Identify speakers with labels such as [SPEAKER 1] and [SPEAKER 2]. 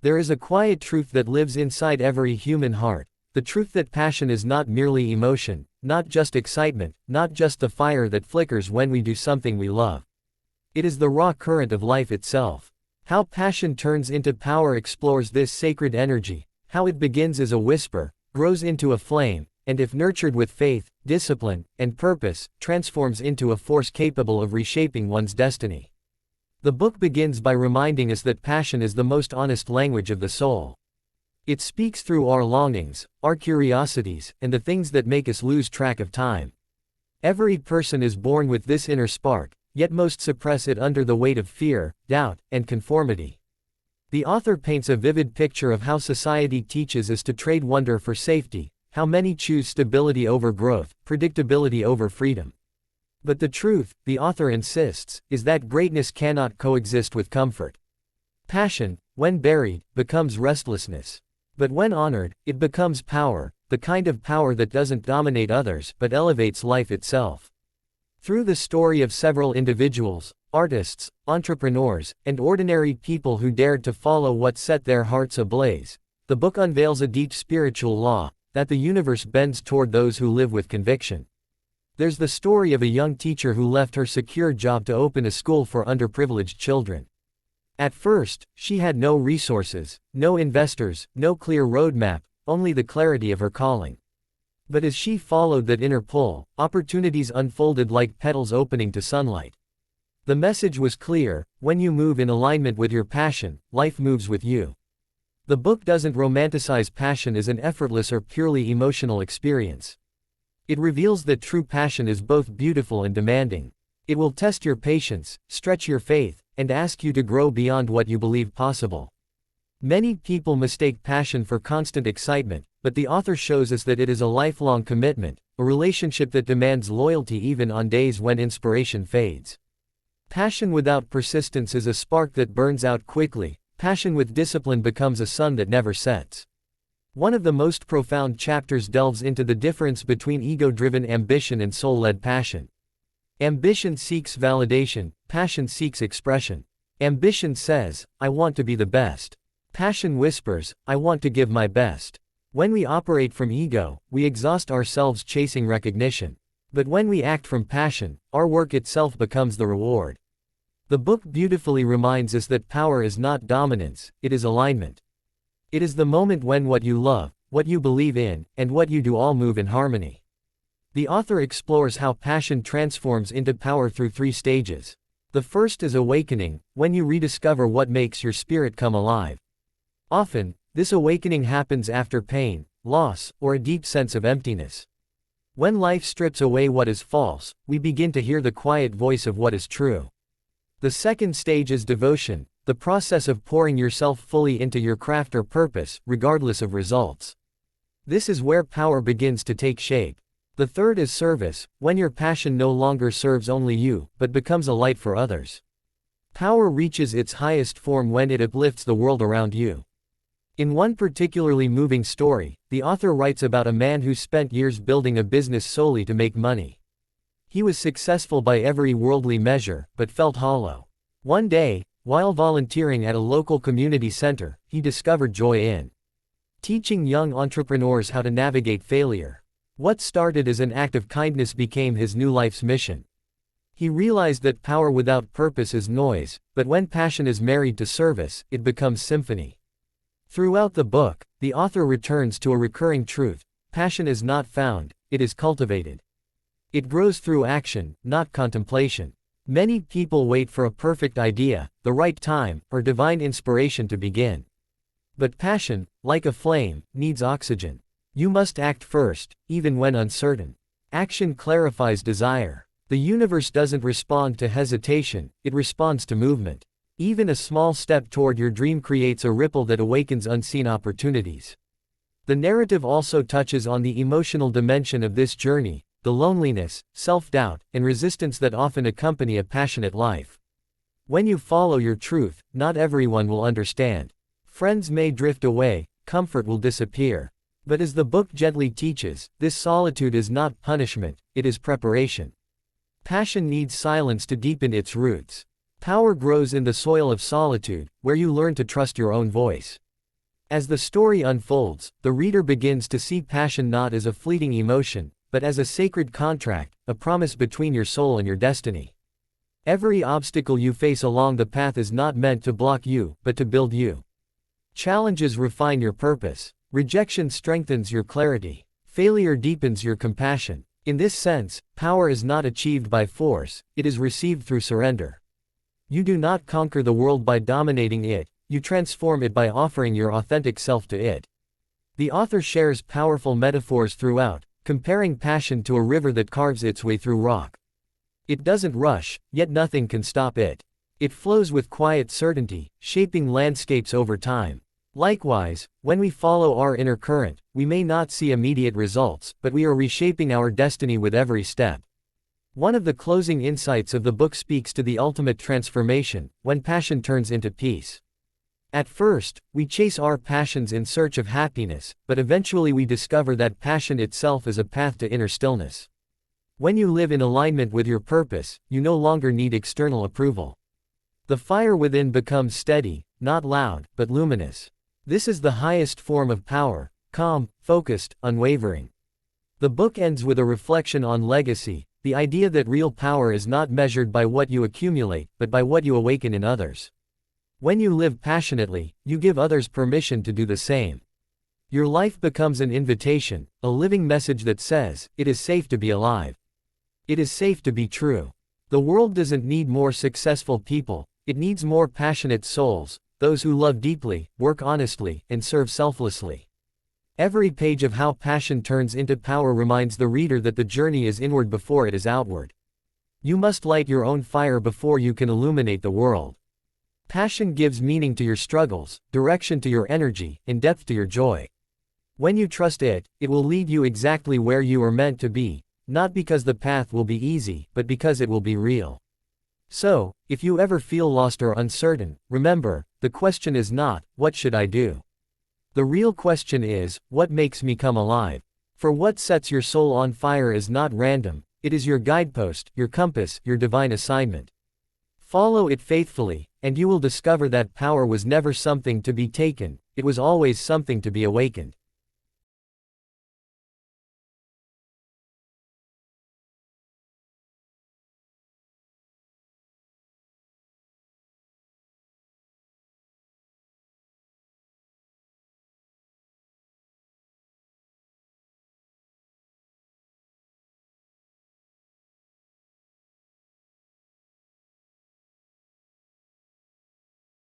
[SPEAKER 1] There is a quiet truth that lives inside every human heart, the truth that passion is not merely emotion, not just excitement, not just the fire that flickers when we do something we love. It is the raw current of life itself. How passion turns into power explores this sacred energy, how it begins as a whisper, grows into a flame, and if nurtured with faith, discipline, and purpose, transforms into a force capable of reshaping one's destiny. The book begins by reminding us that passion is the most honest language of the soul. It speaks through our longings, our curiosities, and the things that make us lose track of time. Every person is born with this inner spark, yet most suppress it under the weight of fear, doubt, and conformity. The author paints a vivid picture of how society teaches us to trade wonder for safety, how many choose stability over growth, predictability over freedom. But the truth, the author insists, is that greatness cannot coexist with comfort. Passion, when buried, becomes restlessness. But when honored, it becomes power, the kind of power that doesn't dominate others but elevates life itself. Through the story of several individuals, artists, entrepreneurs, and ordinary people who dared to follow what set their hearts ablaze, the book unveils a deep spiritual law, that the universe bends toward those who live with conviction. There's the story of a young teacher who left her secure job to open a school for underprivileged children. At first, she had no resources, no investors, no clear roadmap, only the clarity of her calling. But as she followed that inner pull, opportunities unfolded like petals opening to sunlight. The message was clear: when you move in alignment with your passion, life moves with you. The book doesn't romanticize passion as an effortless or purely emotional experience. It reveals that true passion is both beautiful and demanding. It will test your patience, stretch your faith, and ask you to grow beyond what you believe possible. Many people mistake passion for constant excitement, but the author shows us that it is a lifelong commitment, a relationship that demands loyalty even on days when inspiration fades. Passion without persistence is a spark that burns out quickly. Passion with discipline becomes a sun that never sets. One of the most profound chapters delves into the difference between ego-driven ambition and soul-led passion. Ambition seeks validation, passion seeks expression. Ambition says, "I want to be the best." Passion whispers, "I want to give my best." When we operate from ego, we exhaust ourselves chasing recognition. But when we act from passion, our work itself becomes the reward. The book beautifully reminds us that power is not dominance, it is alignment. It is the moment when what you love, what you believe in, and what you do all move in harmony. The author explores how passion transforms into power through 3 stages. The first is awakening, when you rediscover what makes your spirit come alive. Often, this awakening happens after pain, loss, or a deep sense of emptiness. When life strips away what is false, we begin to hear the quiet voice of what is true. The second stage is devotion, the process of pouring yourself fully into your craft or purpose, regardless of results. This is where power begins to take shape. The third is service, when your passion no longer serves only you, but becomes a light for others. Power reaches its highest form when it uplifts the world around you. In one particularly moving story, the author writes about a man who spent years building a business solely to make money. He was successful by every worldly measure, but felt hollow. One day, while volunteering at a local community center, he discovered joy in teaching young entrepreneurs how to navigate failure. What started as an act of kindness became his new life's mission. He realized that power without purpose is noise, but when passion is married to service, it becomes symphony. Throughout the book, the author returns to a recurring truth: passion is not found, it is cultivated. It grows through action, not contemplation. Many people wait for a perfect idea, the right time, or divine inspiration to begin. But passion, like a flame, needs oxygen. You must act first, even when uncertain. Action clarifies desire. The universe doesn't respond to hesitation, it responds to movement. Even a small step toward your dream creates a ripple that awakens unseen opportunities. The narrative also touches on the emotional dimension of this journey, the loneliness, self-doubt, and resistance that often accompany a passionate life. When you follow your truth, not everyone will understand. Friends may drift away, comfort will disappear. But as the book gently teaches, this solitude is not punishment, it is preparation. Passion needs silence to deepen its roots. Power grows in the soil of solitude, where you learn to trust your own voice. As the story unfolds, the reader begins to see passion not as a fleeting emotion, but as a sacred contract, a promise between your soul and your destiny. Every obstacle you face along the path is not meant to block you, but to build you. Challenges refine your purpose. Rejection strengthens your clarity. Failure deepens your compassion. In this sense, power is not achieved by force, it is received through surrender. You do not conquer the world by dominating it, you transform it by offering your authentic self to it. The author shares powerful metaphors throughout, comparing passion to a river that carves its way through rock. It doesn't rush, yet nothing can stop it. It flows with quiet certainty, shaping landscapes over time. Likewise, when we follow our inner current, we may not see immediate results, but we are reshaping our destiny with every step. One of the closing insights of the book speaks to the ultimate transformation, when passion turns into peace. At first, we chase our passions in search of happiness, but eventually we discover that passion itself is a path to inner stillness. When you live in alignment with your purpose, you no longer need external approval. The fire within becomes steady, not loud, but luminous. This is the highest form of power, calm, focused, unwavering. The book ends with a reflection on legacy, the idea that real power is not measured by what you accumulate, but by what you awaken in others. When you live passionately, you give others permission to do the same. Your life becomes an invitation, a living message that says, it is safe to be alive. It is safe to be true. The world doesn't need more successful people, it needs more passionate souls, those who love deeply, work honestly, and serve selflessly. Every page of How Passion Turns into Power reminds the reader that the journey is inward before it is outward. You must light your own fire before you can illuminate the world. Passion gives meaning to your struggles, direction to your energy, and depth to your joy. When you trust it, it will lead you exactly where you are meant to be, not because the path will be easy, but because it will be real. So, if you ever feel lost or uncertain, remember, the question is not, what should I do? The real question is, what makes me come alive? For what sets your soul on fire is not random, it is your guidepost, your compass, your divine assignment. Follow it faithfully, and you will discover that power was never something to be taken, it was always something to be awakened.